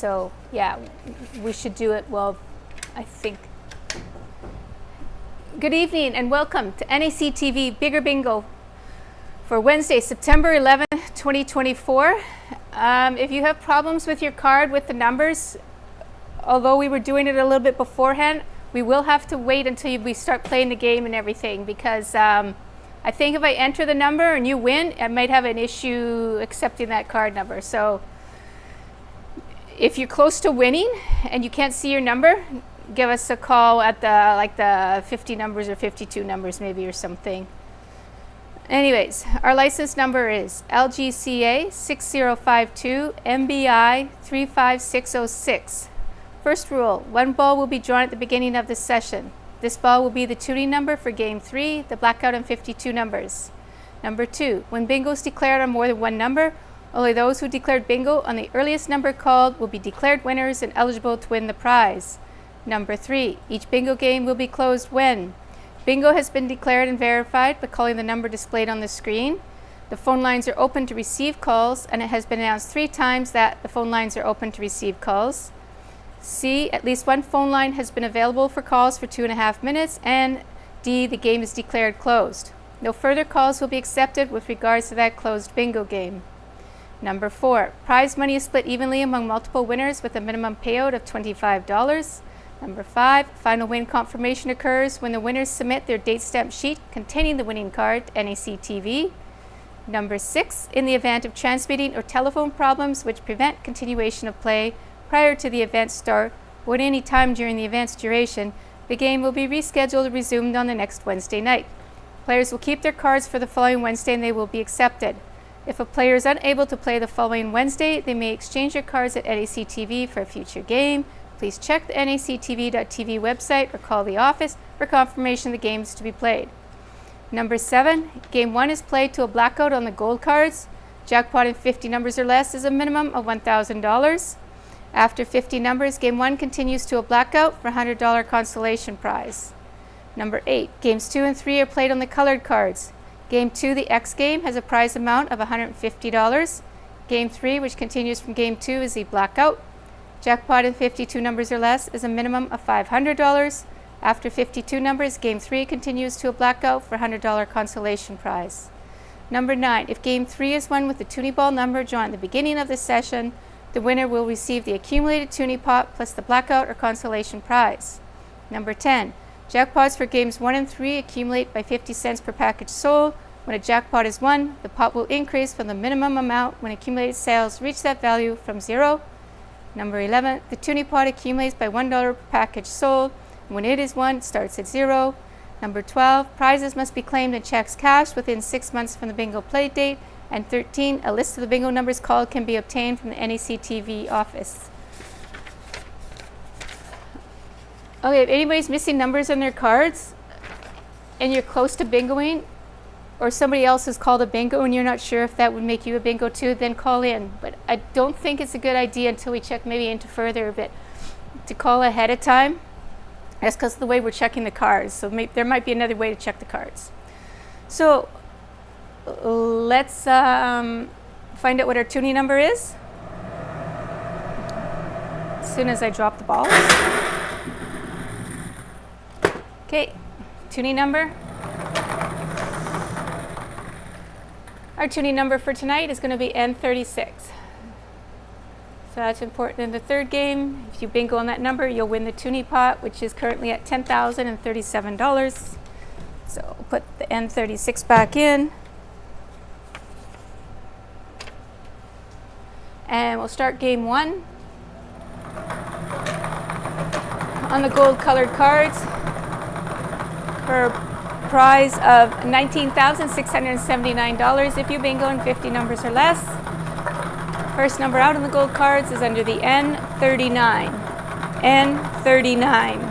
So yeah, we should do it. Well, I think. Good evening and welcome to NACTV Bigger Bingo for Wednesday, September 11th, 2024. If you have problems with your card with the numbers, although we were doing it a little bit beforehand, we will have to wait until we start playing the game and everything, because I think if I enter the number and you win, I might have an issue accepting that card number. So if you're close to winning and you can't see your number, give us a call at the 50 numbers or 52 numbers maybe or something. Anyways, our license number is LGCA 6052 MBI 35606. First rule, one ball will be drawn at the beginning of the session. This ball will be the tuning number for game 3, the blackout and 52 numbers. Number 2, when bingo is declared on more than one number, only those who declared bingo on the earliest number called will be declared winners and eligible to win the prize. Number 3, each bingo game will be closed when bingo has been declared and verified by calling the number displayed on the screen. The phone lines are open to receive calls, and it has been announced 3 times that the phone lines are open to receive calls. C, at least one phone line has been available for calls for 2.5 minutes, and D, the game is declared closed. No further calls will be accepted with regards to that closed bingo game. Number 4, prize money is split evenly among multiple winners with a minimum payout of $25. Number 5, final win confirmation occurs when the winners submit their date stamp sheet containing the winning card to NACTV. Number 6, in the event of transmitting or telephone problems which prevent continuation of play prior to the event's start or at any time during the event's duration, the game will be rescheduled and resumed on the next Wednesday night. Players will keep their cards for the following Wednesday and they will be accepted. If a player is unable to play the following Wednesday, they may exchange their cards at NACTV for a future game. Please check the nactv.tv website or call the office for confirmation of the games to be played. Number 7, Game 1 is played to a blackout on the gold cards. Jackpot in 50 numbers or less is a minimum of $1,000. After 50 numbers, Game 1 continues to a blackout for a $100 consolation prize. Number 8, Games 2 and 3 are played on the colored cards. Game 2, the X game, has a prize amount of $150. Game 3, which continues from Game 2, is the blackout. Jackpot in 52 numbers or less is a minimum of $500. After 52 numbers, Game 3 continues to a blackout for a $100 consolation prize. Number 9, if Game 3 is won with the toonie ball number drawn at the beginning of the session, the winner will receive the accumulated toonie pot plus the blackout or consolation prize. Number 10, jackpots for Games 1 and 3 accumulate by 50 cents per package sold. When a jackpot is won, the pot will increase from the minimum amount when accumulated sales reach that value from 0. Number 11, the toonie pot accumulates by $1 per package sold. When it is won, it starts at 0. Number 12, prizes must be claimed in checks cashed within 6 months from the bingo play date. And 13, a list of the bingo numbers called can be obtained from the NACTV office. Okay, if anybody's missing numbers on their cards and you're close to bingoing, or somebody else has called a bingo and you're not sure if that would make you a bingo too, then call in. But I don't think it's a good idea until we check maybe into further a bit to call ahead of time. That's because of the way we're checking the cards. So there might be another way to check the cards. So let's find out what our tuning number is as soon as I drop the balls. Okay, tuning number. Our tuning number for tonight is going to be N36. So that's important in the third game. If you bingo on that number, you'll win the toonie pot, which is currently at $10,037. So we'll put the N36 back in. And we'll start game 1. On the gold colored cards, for a prize of $19,679 if you bingo in 50 numbers or less. First number out on the gold cards is under the N39. N39.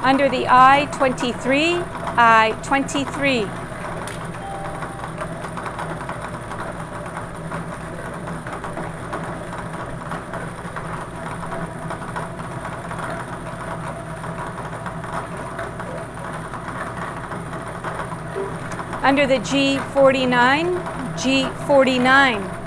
Under the I-23, I-23. Under the G49, G49.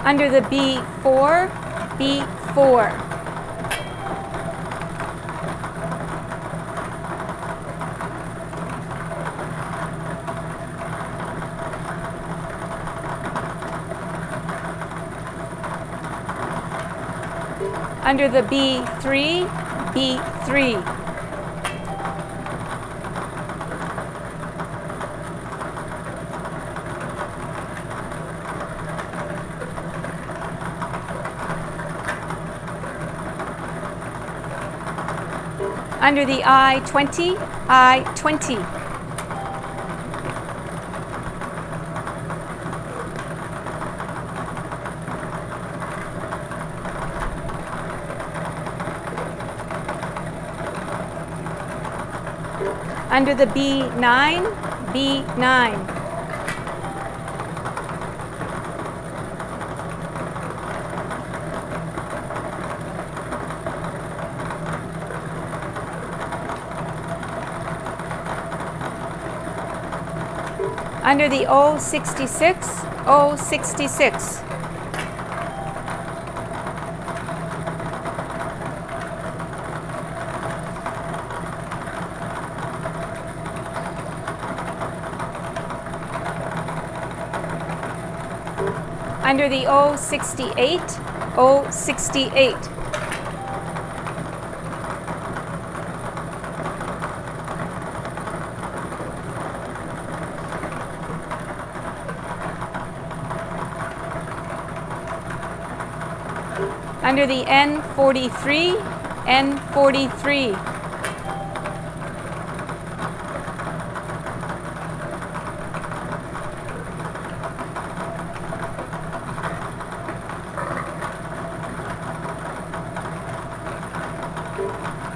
Under the B4, B4. Under the B3, B3. Under the I-20, I-20. Under the B9, B9. Under the O66, O66. Under the O68, O68. Under the N43, N43.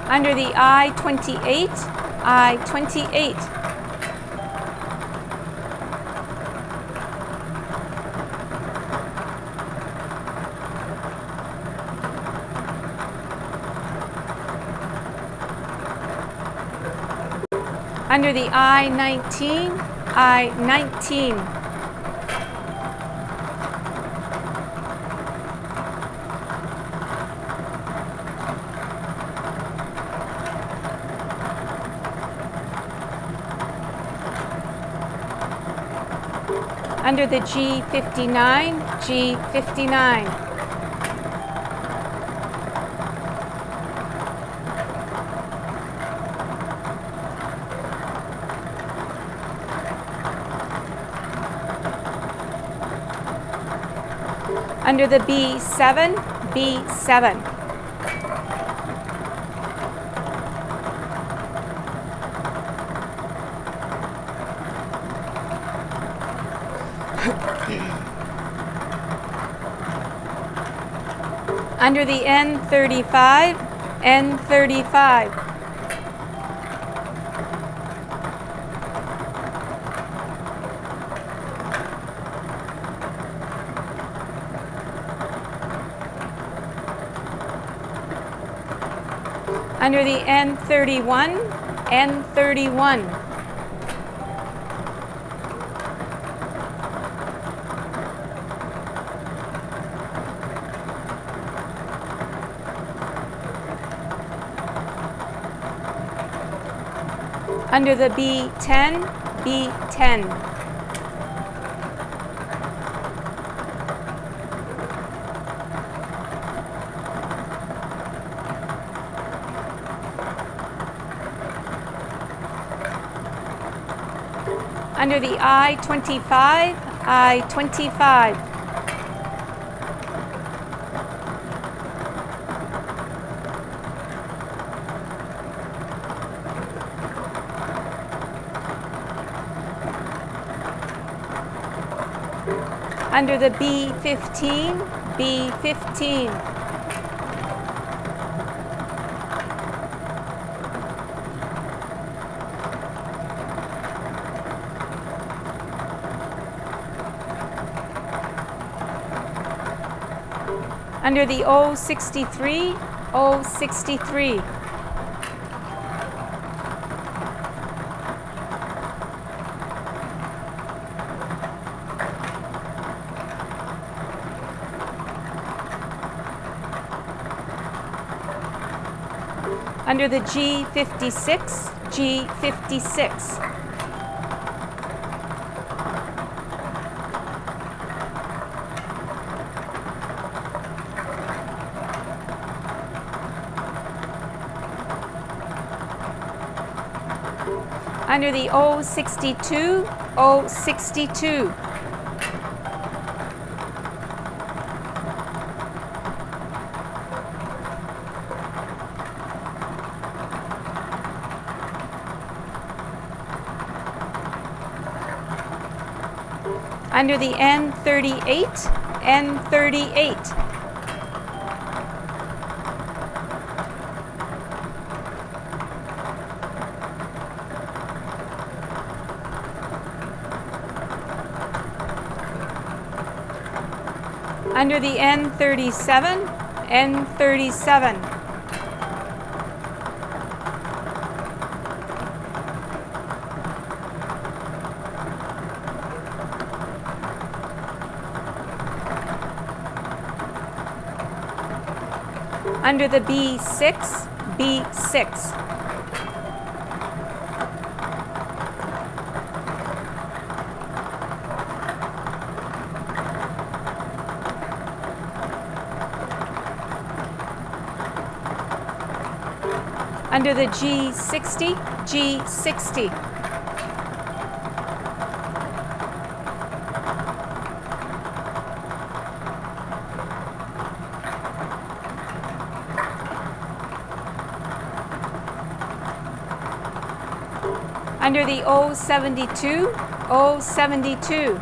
Under the I-28, I-28. Under the I-19, I-19. Under the G59, G59. Under the B7, B7. Under the N35, N35. Under the N31, N31. Under the B10, B10. Under the I-25, I-25. Under the B15, B15. Under the O63, O63. Under the G56, G56. Under the O62, O62. Under the N38, N38. Under the N37, N37. Under the B6, B6. Under the G60, G60. Under the O72, O72.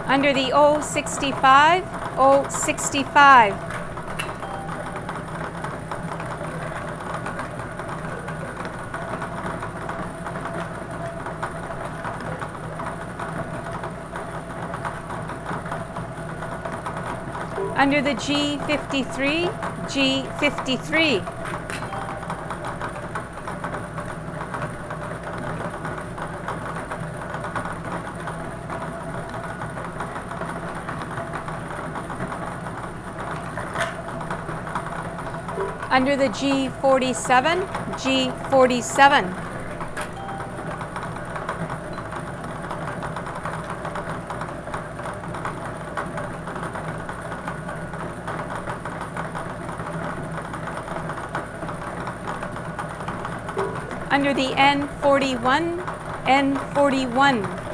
Under the O65, O65. Under the G53, G53. Under the G47, G47. Under the N41, N41.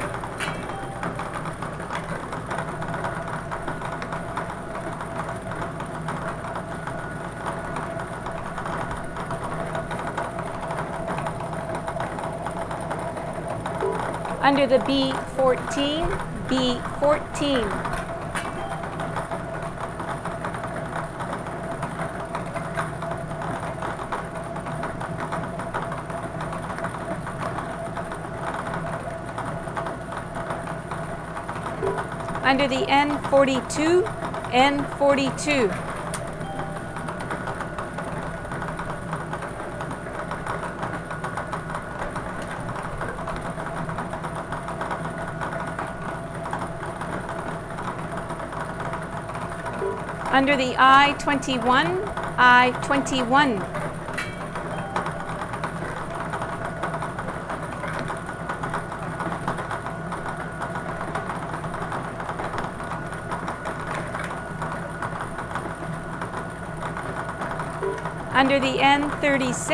Under the B14, B14. Under the N42, N42. Under the I21, I21. Under the N36,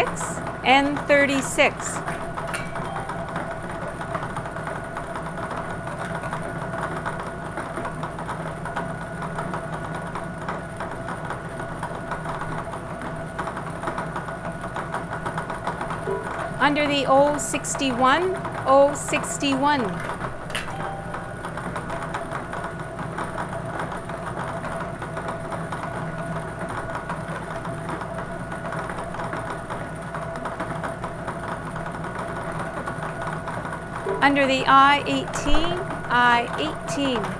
N36. Under the O61, O61. Under the I-18, I-18.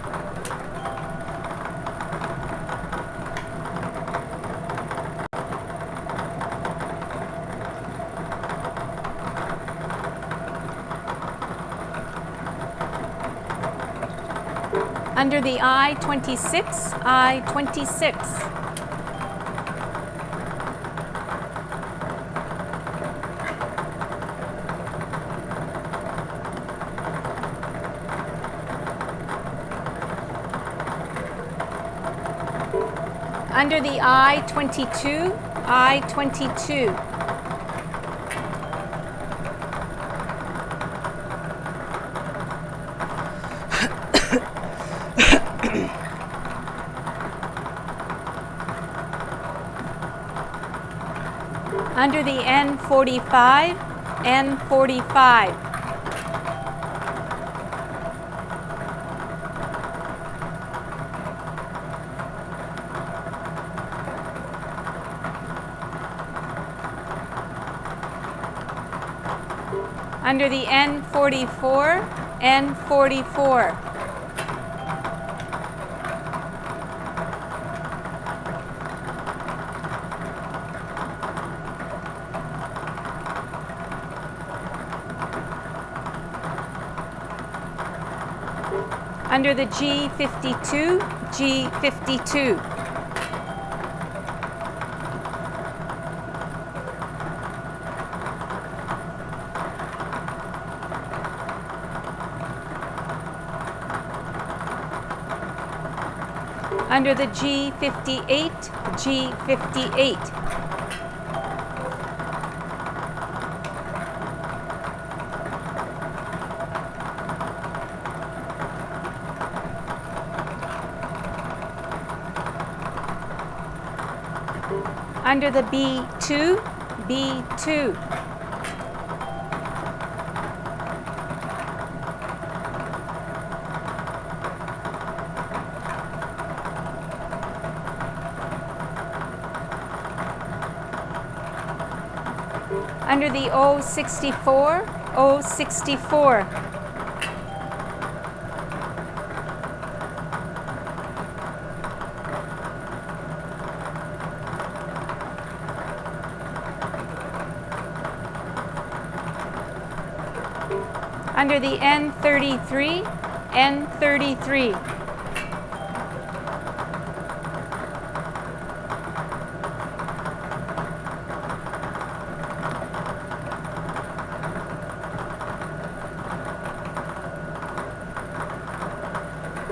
Under the I-26, I-26. Under the I-22, I-22. Under the N45, N45. Under the N44, N44. Under the G52, G52. Under the G58, G58. Under the B2, B2. Under the O64, O64. Under the N33, N33.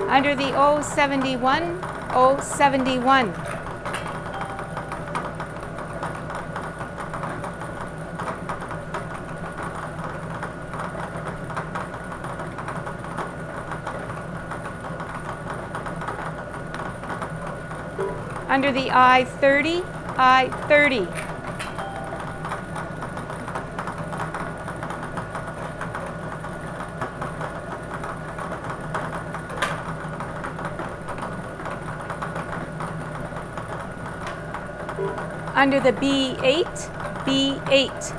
Under the O71, O71. Under the I-30, I-30. Under the B8, B8.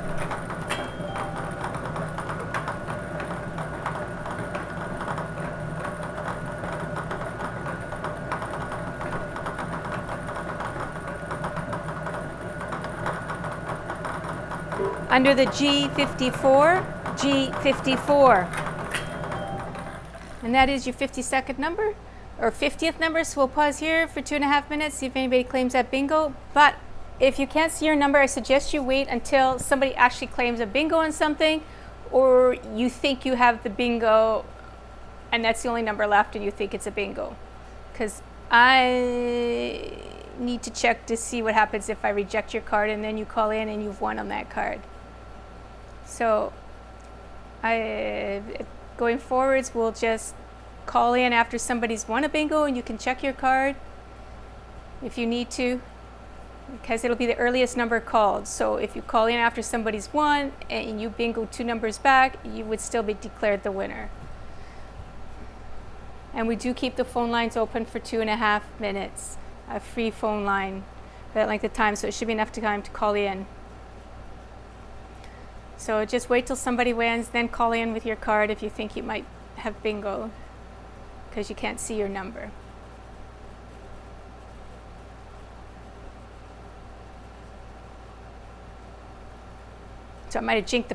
Under the G54, G54. And that is your 52nd number, or 50th number, so we'll pause here for 2.5 minutes, see if anybody claims that bingo. But if you can't see your number, I suggest you wait until somebody actually claims a bingo on something, or you think you have the bingo and that's the only number left and you think it's a bingo. Because I need to check to see what happens if I reject your card and then you call in and you've won on that card. So going forwards, we'll just call in after somebody's won a bingo and you can check your card if you need to, because it'll be the earliest number called. So if you call in after somebody's won and you bingo 2 numbers back, you would still be declared the winner. And we do keep the phone lines open for 2.5 minutes, a free phone line, that length of time, so it should be enough time to call in. So just wait till somebody wins, then call in with your card if you think you might have bingo, because you can't see your number. So I might have jinxed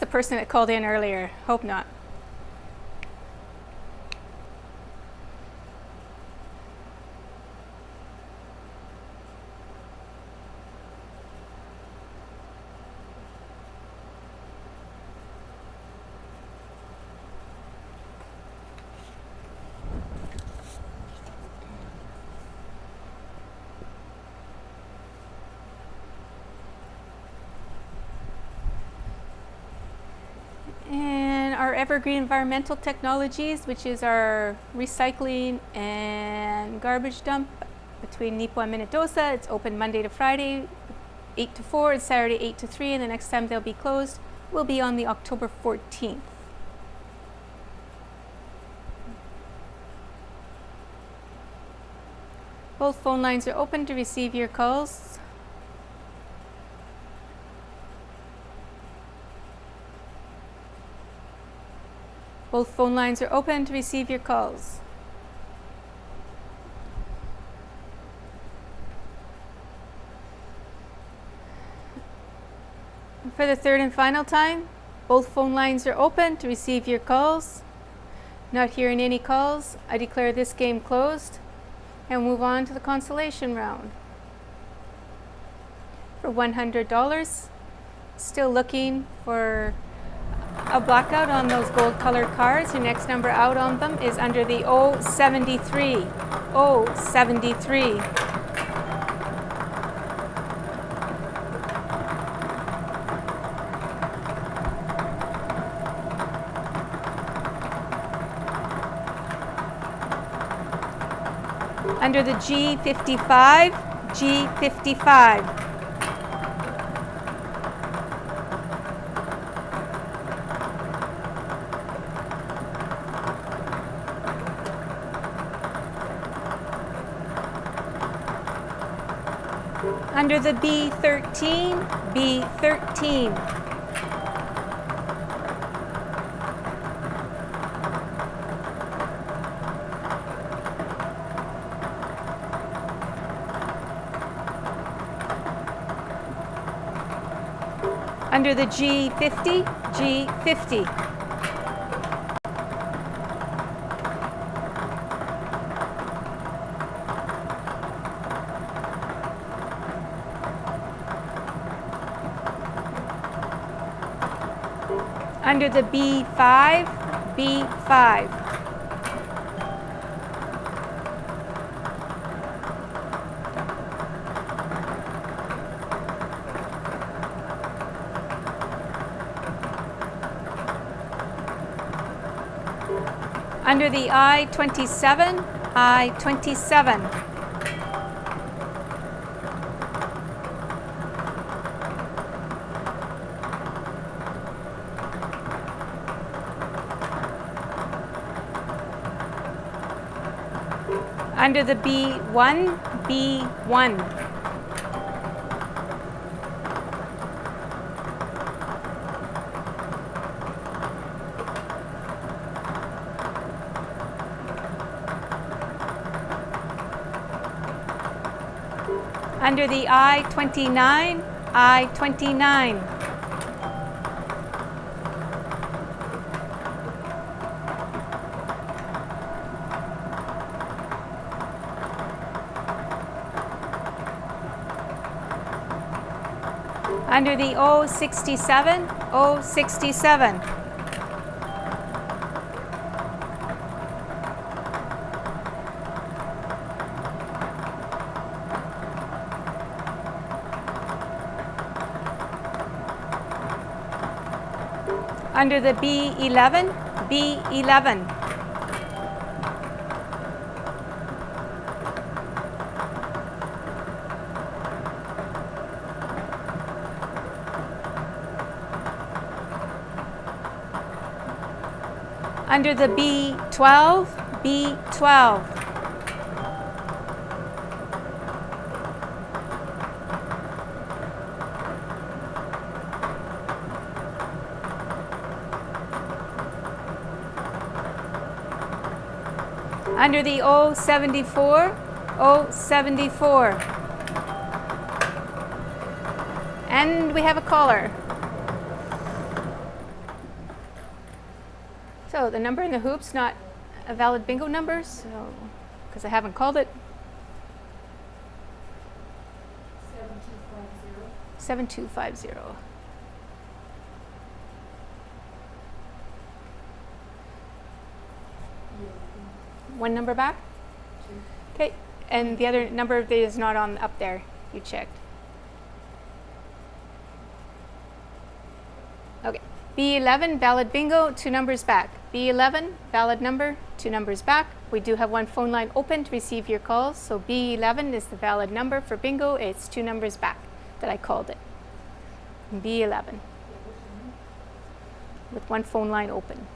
the person that called in earlier. Hope not. And our Evergreen Environmental Technologies, which is our recycling and garbage dump between Nipo and Minnedosa. It's open Monday to Friday, 8 to 4, and Saturday, 8 to 3, and the next time they'll be closed will be on the October 14th. Both phone lines are open to receive your calls. Both phone lines are open to receive your calls. And for the third and final time, both phone lines are open to receive your calls. Not hearing any calls, I declare this game closed and move on to the consolation round. For $100, still looking for a blackout on those gold colored cards. Your next number out on them is under the 073. 073. Under the G55. G55. Under the B13, B13. Under the G50, G50. Under the B5, B5. Under the I-27, I-27. Under the B1, B1. Under the I-29, I-29. Under the O67, O67. Under the B11, B11. Under the B12, B12. Under the O74, O74. And we have a caller. So the number in the hoop's not a valid bingo number, so because I haven't called it. 7250. One number back? Okay, and the other number is not on up there. You checked. Okay, B11, valid bingo, 2 numbers back. B11, valid number, 2 numbers back. We do have one phone line open to receive your calls, so B11 is the valid number for bingo. It's 2 numbers back that I called it. B11, with one phone line open.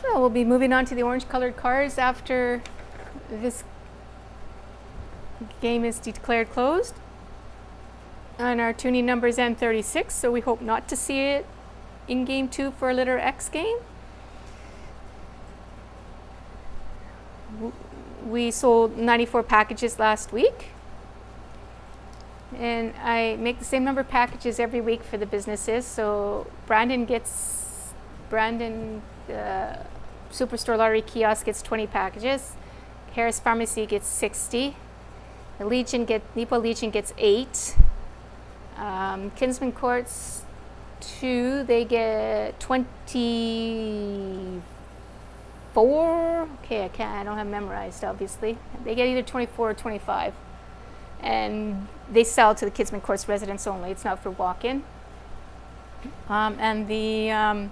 So we'll be moving on to the orange colored cards after this game is declared closed. And our tuning number is N36, so we hope not to see it in game 2 for a letter X game. We sold 94 packages last week. And I make the same number of packages every week for the businesses. So Brandon, Superstore Lottery Kiosk gets 20 packages. Harris Pharmacy gets 60. The Nepo Legion gets 8. Kinsman Courts 2, they get 24. Okay, I don't have memorized, obviously. They get either 24 or 25. And they sell to the Kinsman Courts residents only. It's not for walk-in. And the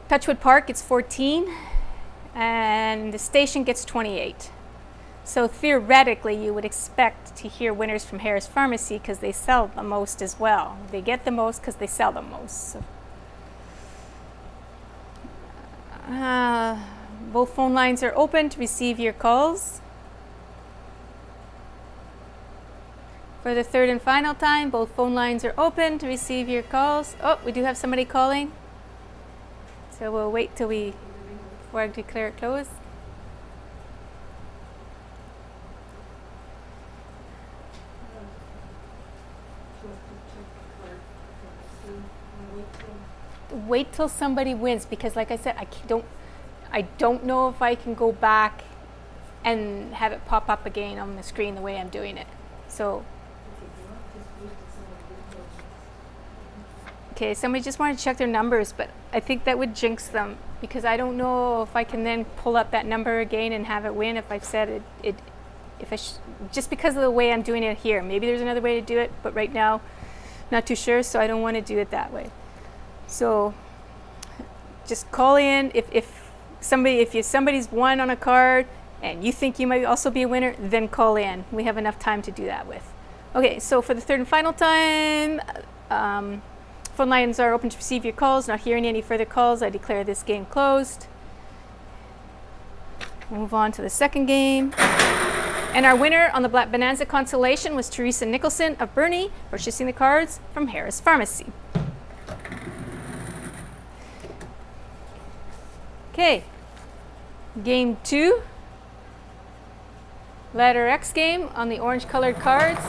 Touchwood Park gets 14, and the station gets 28. So theoretically, you would expect to hear winners from Harris Pharmacy because they sell the most as well. They get the most because they sell the most. So, both phone lines are open to receive your calls. For the third and final time, both phone lines are open to receive your calls. Oh, we do have somebody calling. So we'll wait till before I declare it closed. Wait till somebody wins, because like I said, I don't know if I can go back and have it pop up again on the screen the way I'm doing it. So okay, somebody just wanted to check their numbers, but I think that would jinx them, because I don't know if I can then pull up that number again and have it win if I've said it just because of the way I'm doing it here. Maybe there's another way to do it, but right now, not too sure, so I don't want to do it that way. So just call in if somebody's won on a card and you think you might also be a winner, then call in. We have enough time to do that with. Okay, so for the third and final time, phone lines are open to receive your calls. Not hearing any further calls, I declare this game closed. We'll move on to the second game. And our winner on the Black Bonanza Consolation was Teresa Nicholson of Burnie, purchasing the cards from Harris Pharmacy. Okay, game 2, letter X game on the orange colored cards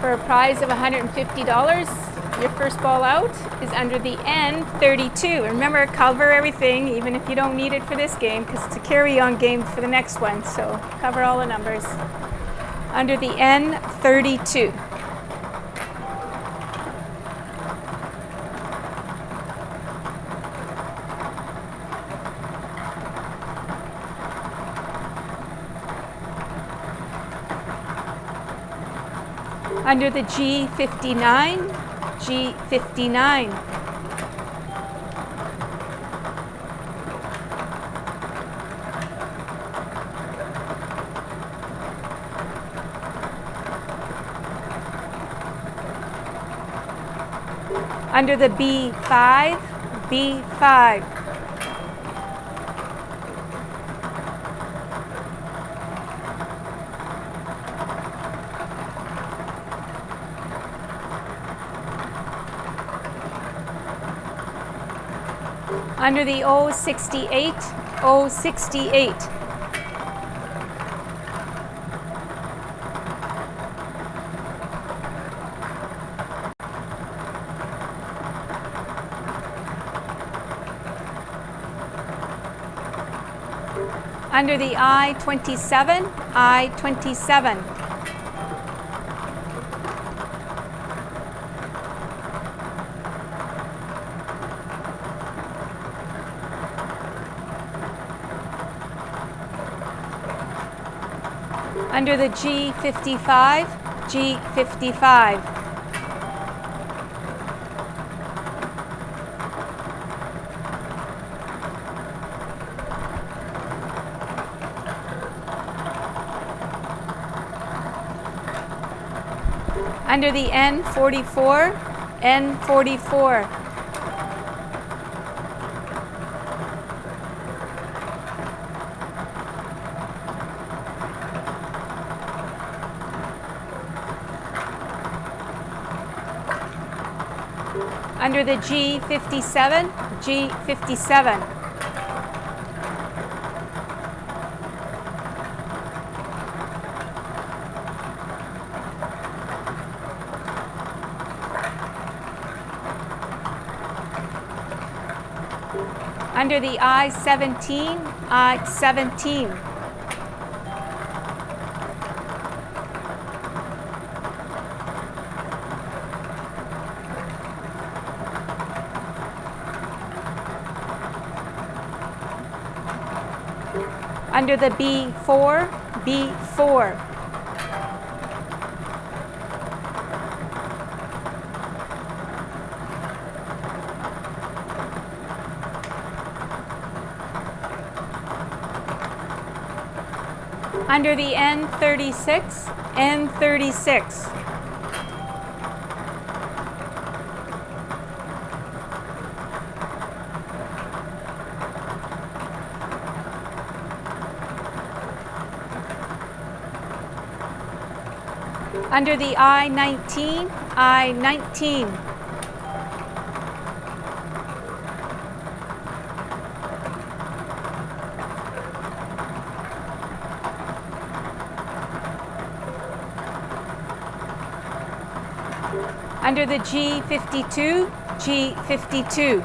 for a prize of $150. Your first ball out is under the N32. Remember, cover everything, even if you don't need it for this game, because it's a carry-on game for the next one, so cover all the numbers. Under the N32. Under the G59, G59. Under the B5, B5. Under the O68, O68. Under the I-27, I-27. Under the G55, G55. Under the N44, N44. Under the G57, G57. Under the I-17, I-17. Under the B4, B4. Under the N36, N36. Under the I-19, I-19. Under the G52, G52.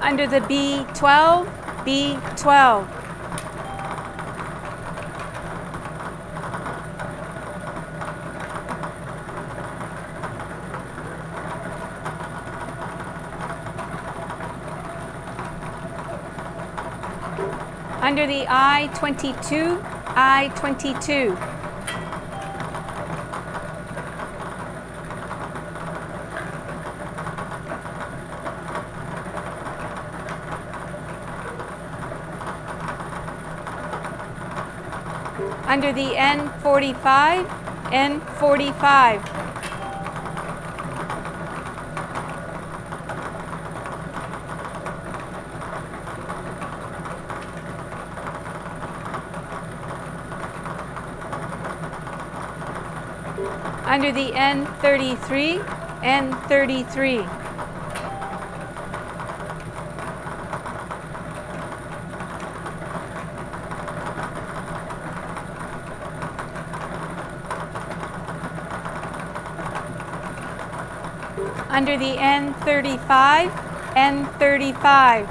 Under the B12, B12. Under the I-22, I-22. Under the N45, N45. Under the N33, N33. Under the N35, N35.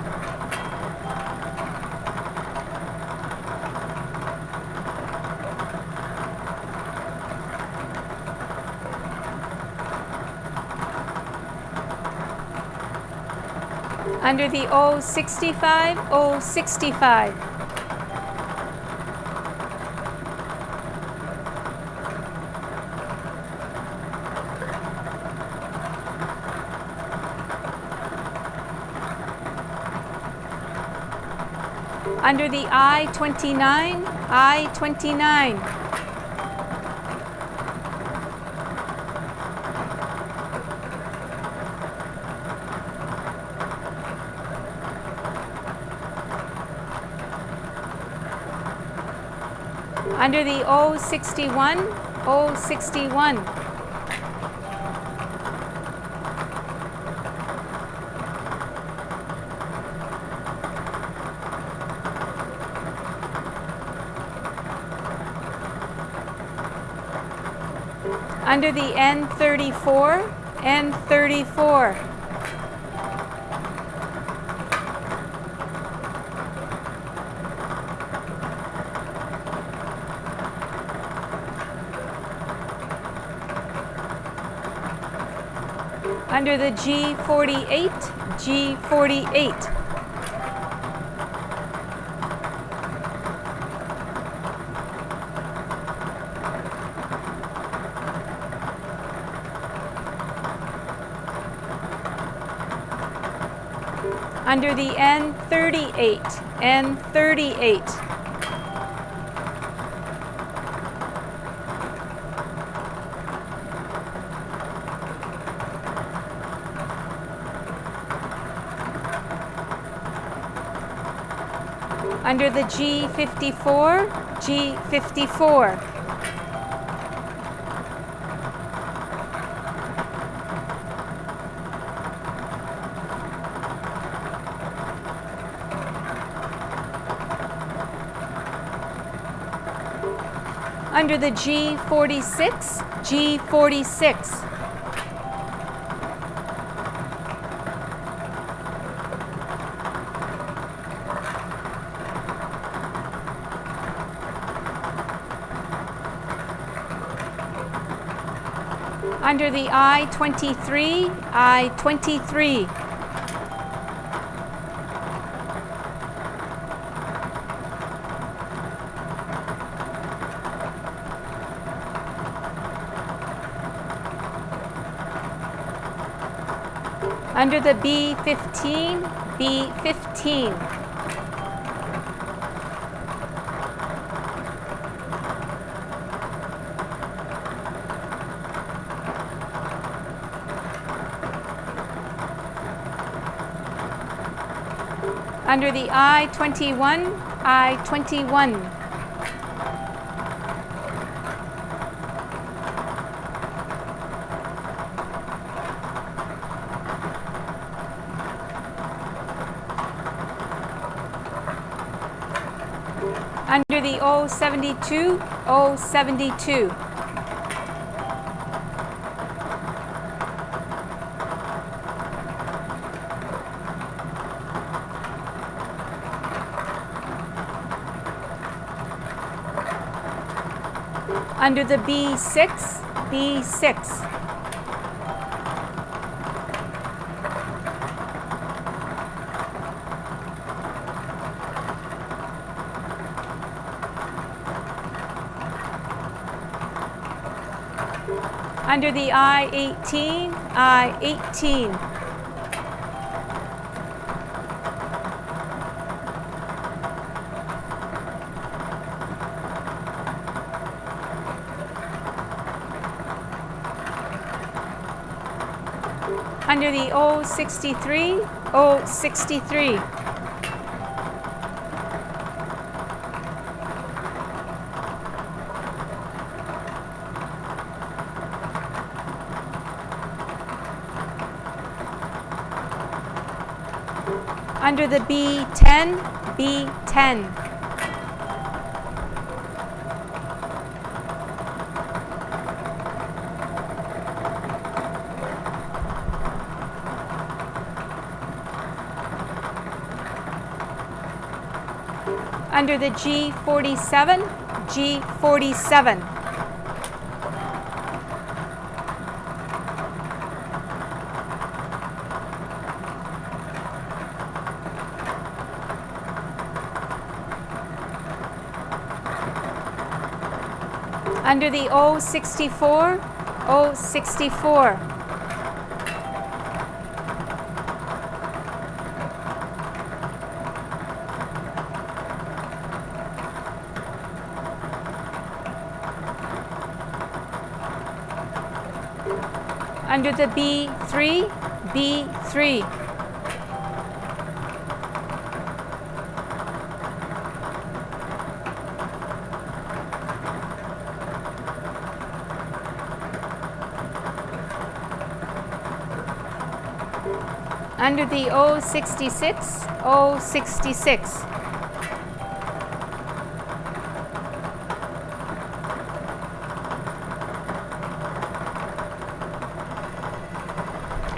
Under the O65, O65. Under the I-29, I-29. Under the O61, O61. Under the N34, N34. Under the G48, G48. Under the N38, N38. Under the G54, G54. Under the G46, G46. Under the I-23, I-23. Under the B-15, B-15. Under the I-21, I-21. Under the O-72, O-72. Under the B6, B6. Under the I-18, I-18. Under the O-63, O-63. Under the B-10, B-10. Under the G47, G47. Under the O-64, O-64. Under the B3, B3. under the 066, 066.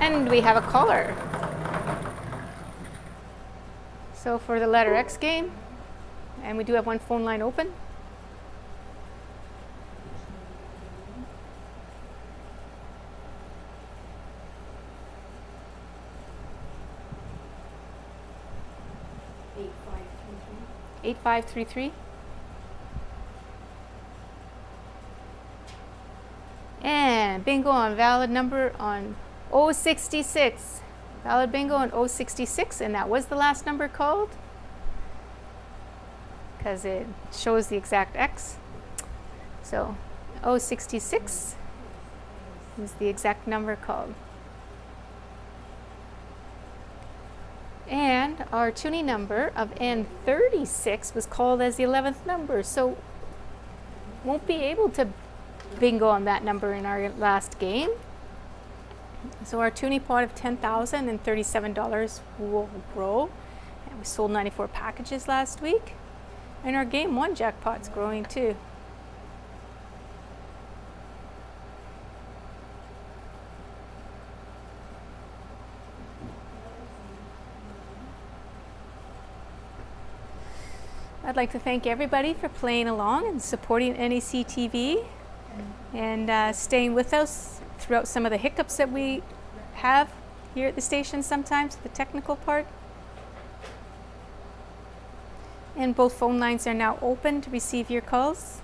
And we have a caller. So for the letter X game, and we do have one phone line open. Eight five three three. And bingo on valid number on 066. Valid bingo on 066, and that was the last number called because it shows the exact X. So 066 is the exact number called. And our tuning number of N36 was called as the 11th number, so won't be able to bingo on that number in our last game. So our tuning pot of $10,037 will grow. And we sold 94 packages last week. And our game 1 jackpot's growing too. I'd like to thank everybody for playing along and supporting NACTV and staying with us throughout some of the hiccups that we have here at the station sometimes, the technical part. And both phone lines are now open to receive your calls.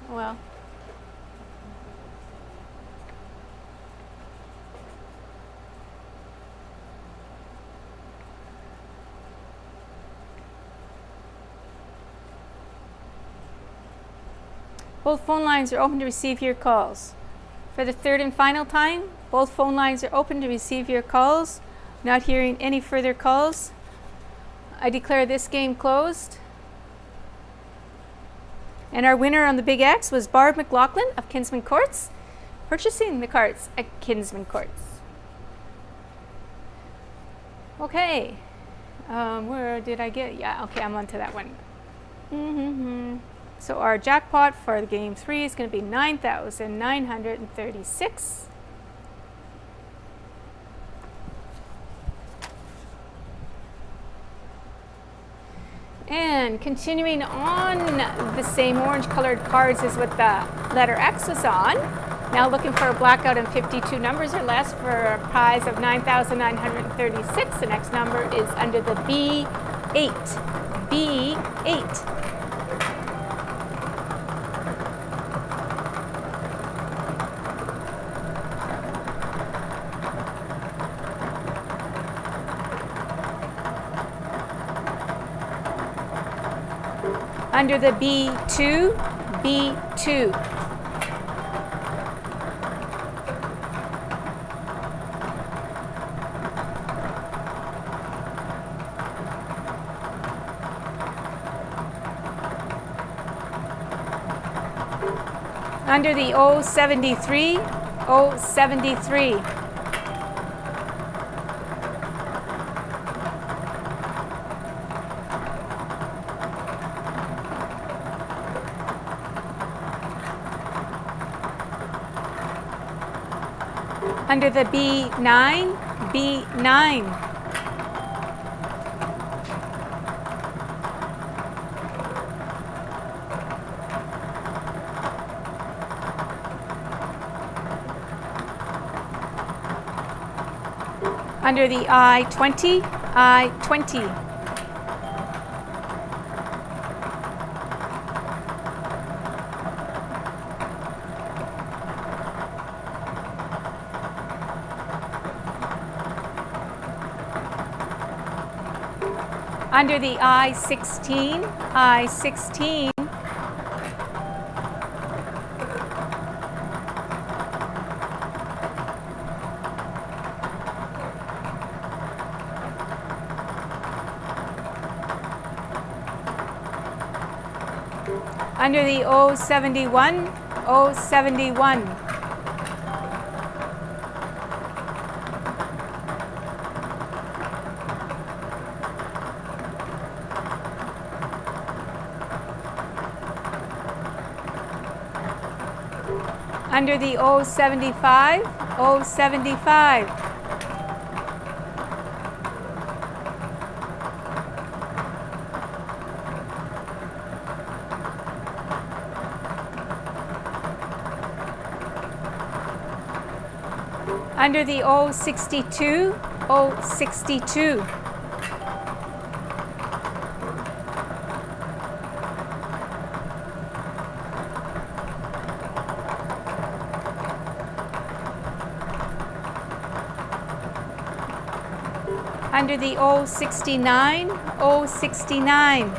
Well, both phone lines are open to receive your calls. For the third and final time, both phone lines are open to receive your calls. Not hearing any further calls, I declare this game closed. And our winner on the Big X was Barb McLaughlin of Kinsman Courts, purchasing the carts at Kinsman Courts. Okay, where did I get? Yeah, okay, I'm on to that one. So our jackpot for the game 3 is going to be 9,936. And continuing on the same orange colored cards as what the letter X was on. Now looking for a blackout in 52 numbers or less for a prize of 9,936. The next number is under the B8. B8. Under the B2, B2. Under the 073, 073. Under the B9, B9. Under the I20, I20. Under the I-16, I-16. Under the O71, O71. Under the O75, O75. Under the O62, O62. Under the O69, O69.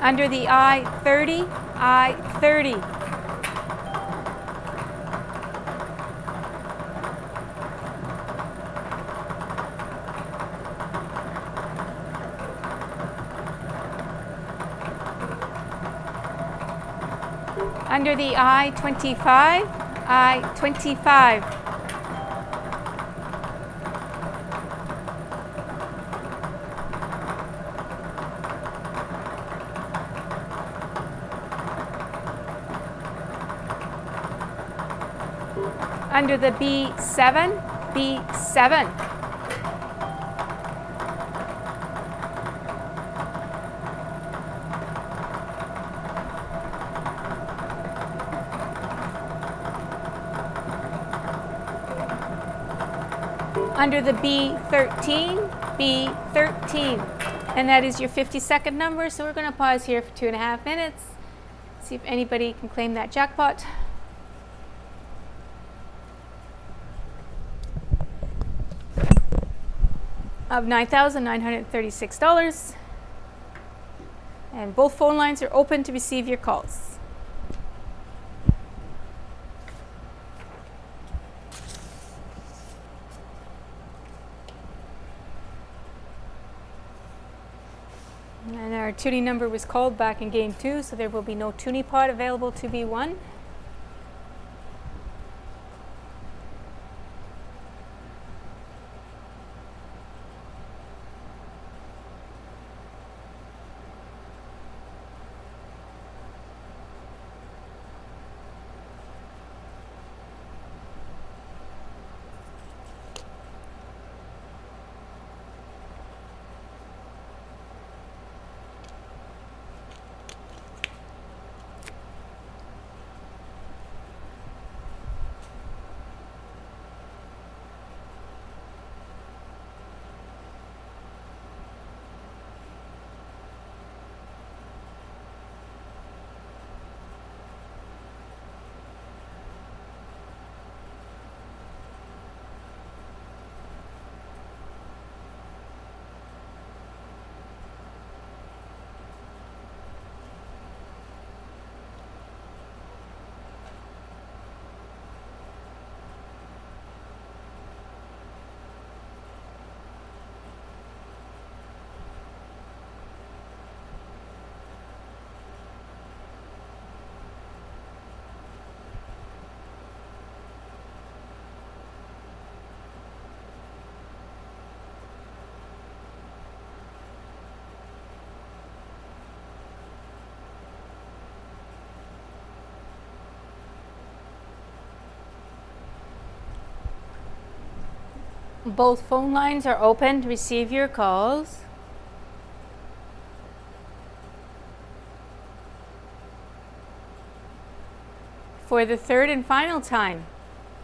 Under the I-30, I-30. Under the I-25, I-25. Under the B7, B7. Under the B13, B13. And that is your 50-second number, so we're going to pause here for 2.5 minutes. See if anybody can claim that jackpot. Of $9,936, and both phone lines are open to receive your calls. And our tuning number was called back in game 2, so there will be no tuning pod available to be won. Both phone lines are open to receive your calls. For the third and final time,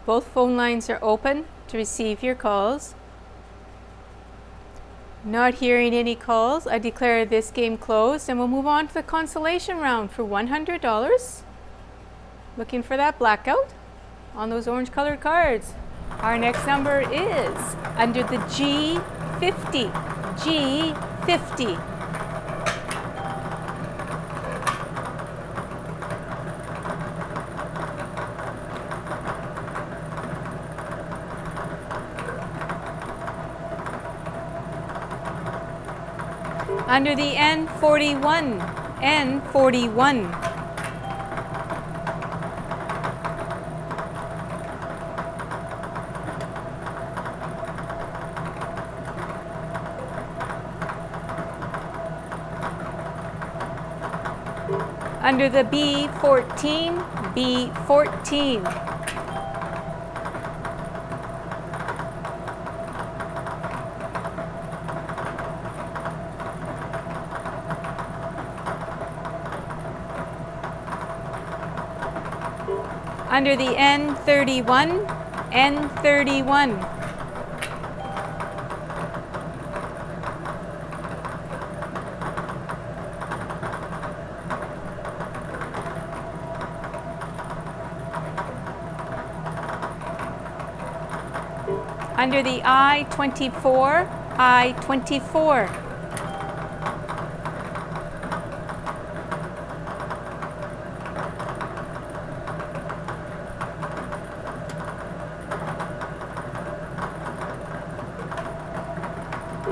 both phone lines are open to receive your calls. Not hearing any calls, I declare this game closed, and we'll move on to the consolation round for $100. Looking for that blackout on those orange colored cards. Our next number is under the G50. G50. Under the N41. N41. Under the B14, B14. Under the N31, N31. Under the I-24, I-24.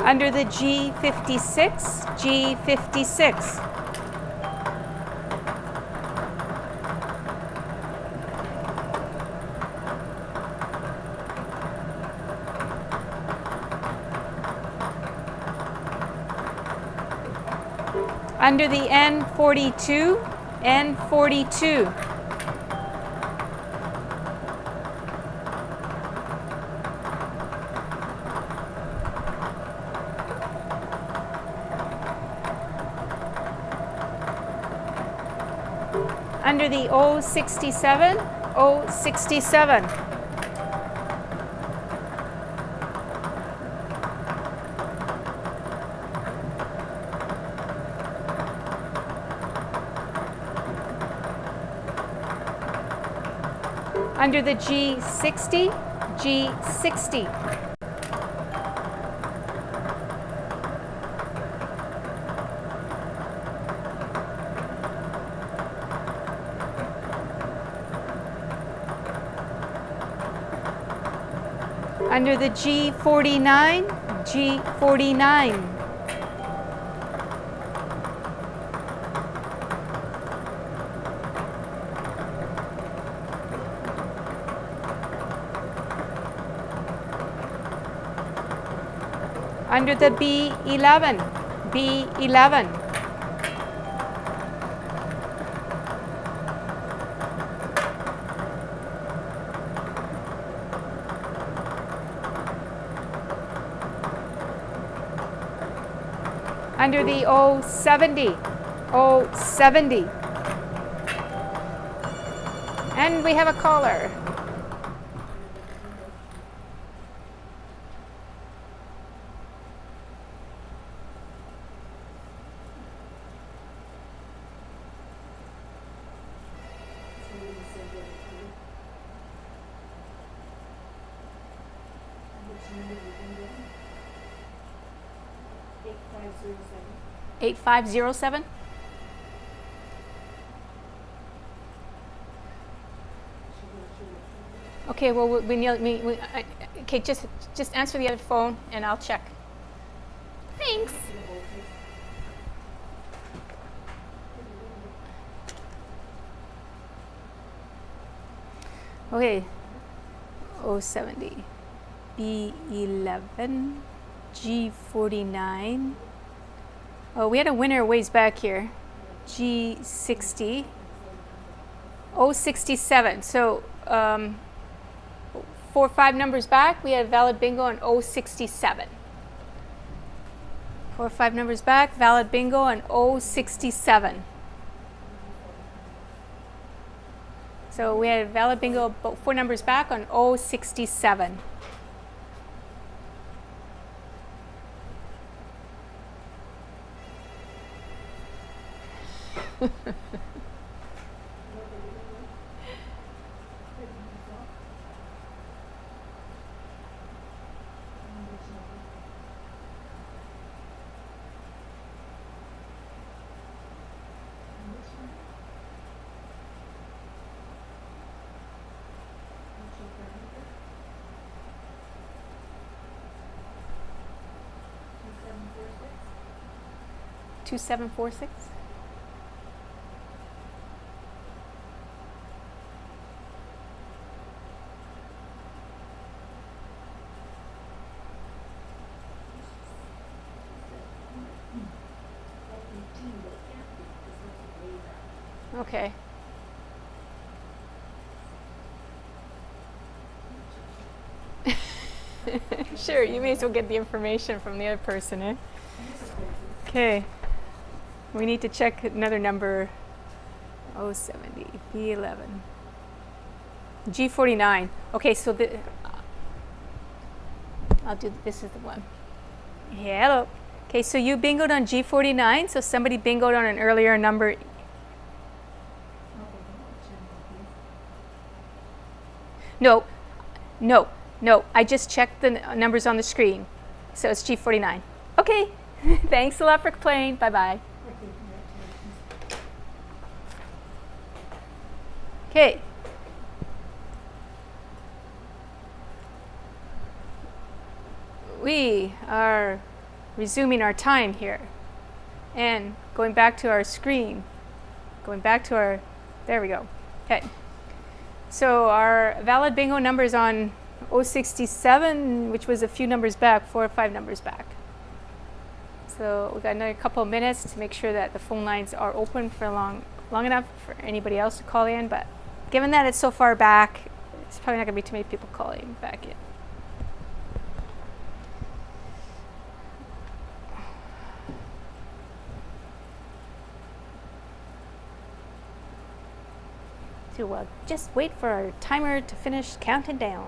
Under the G56, G56. Under the N42, N42. Under the O67, O67. Under the G60, G60. Under the G49, G49. Under the B11, B11. Under the O70, O70. And we have a caller. Eight five zero seven. Okay, well, okay, just answer the other phone and I'll check. Thanks. Okay, O70, B11, G49. Oh, we had a winner ways back here. G60, O67. So 4 or 5 numbers back, we had valid bingo on O67. 4 or 5 numbers back, valid bingo on O67. So we had valid bingo about 4 numbers back on O67. 2746. Okay. Sure, you may as well get the information from the other person, eh? Okay. We need to check another number. 070, B11. G49. Okay, so I'll do, this is the one. Hello. Okay, so you bingoed on G49, so somebody bingoed on an earlier number. No, I just checked the numbers on the screen. So it's G49. Okay, thanks a lot for playing. Bye-bye. Okay. We are resuming our time here and going back to our screen. There we go. Okay. So our valid bingo number is on 067, which was a few numbers back, 4 or 5 numbers back. So we've got another couple of minutes to make sure that the phone lines are open for long enough for anybody else to call in, but given that it's so far back, it's probably not going to be too many people calling back in. So we'll just wait for our timer to finish counting down.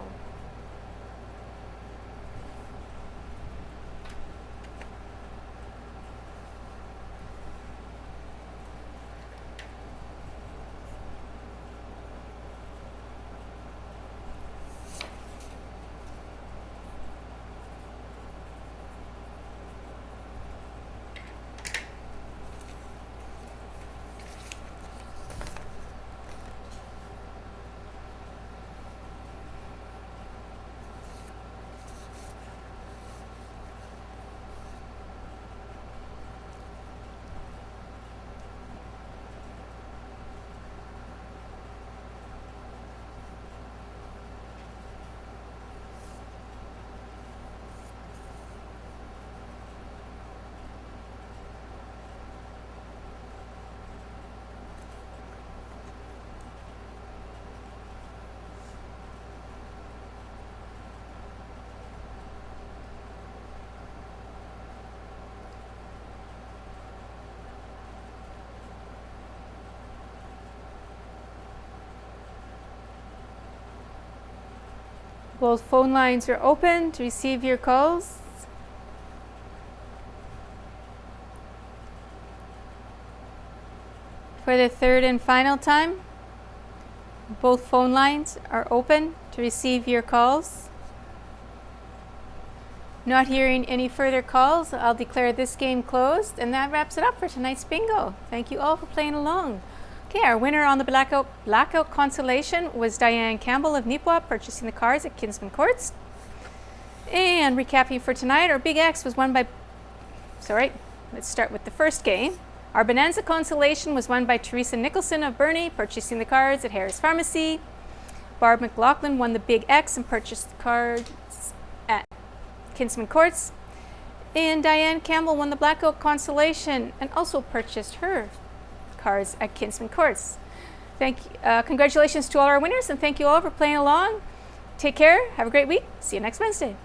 Both phone lines are open to receive your calls. For the third and final time, both phone lines are open to receive your calls. Not hearing any further calls, I'll declare this game closed, and that wraps it up for tonight's bingo. Thank you all for playing along. Okay, our winner on the Blackout Consolation was Diane Campbell of Nipawp, purchasing the cards at Kinsman Courts. And recapping for tonight, our Big X was won by, let's start with the first game. Our Bonanza Consolation was won by Teresa Nicholson of Burnie, purchasing the cards at Harris Pharmacy. Barb McLaughlin won the Big X and purchased the cards at Kinsman Courts. And Diane Campbell won the Blackout Consolation and also purchased her cards at Kinsman Courts. Congratulations to all our winners, and thank you all for playing along. Take care, have a great week, see you next Wednesday.